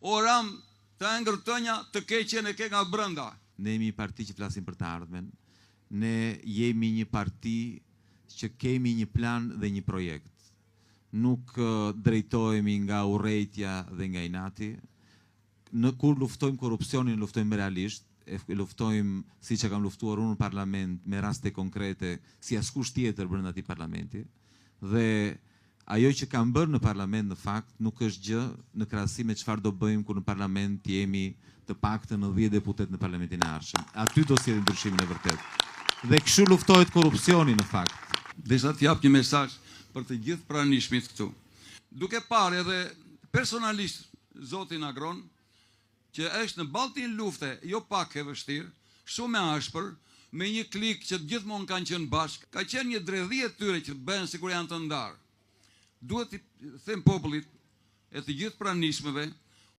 o ram të ngërtënja të keqen e ke nga brënda. Ne jemi një parti që flasim për të ardhmen. Ne jemi një parti që kemi një plan dhe një projekt. Nuk drejtohemi nga urrejtja dhe nga inati. Në kur luftojmë korrupsionin, luftojmë realisht, e luftojmë siç e kam luftuar unë në parlament me raste konkrete si askush tjetër brenda atij parlamenti. Dhe ajo që kam bërë në parlament në fakt nuk është gjë në krahasim me çfarë do bëjmë kur në parlament jemi të paktën në 10 deputet në parlamentin e ardhshëm. Aty do sjellë ndryshimin e vërtet. Dhe kështu luftohet korrupsioni në fakt. Desha të jap një mesazh për të gjithë pranishmit këtu. Duke parë edhe personalisht zotin Agron, që është në balltin lufte, jo pak e vështirë, shumë e ashpër, me një klik që gjithmonë kanë qenë bashkë, ka qenë një dredhie e tyre që bëhen sikur janë të ndarë. Duhet të them popullit e të gjithë pranishmëve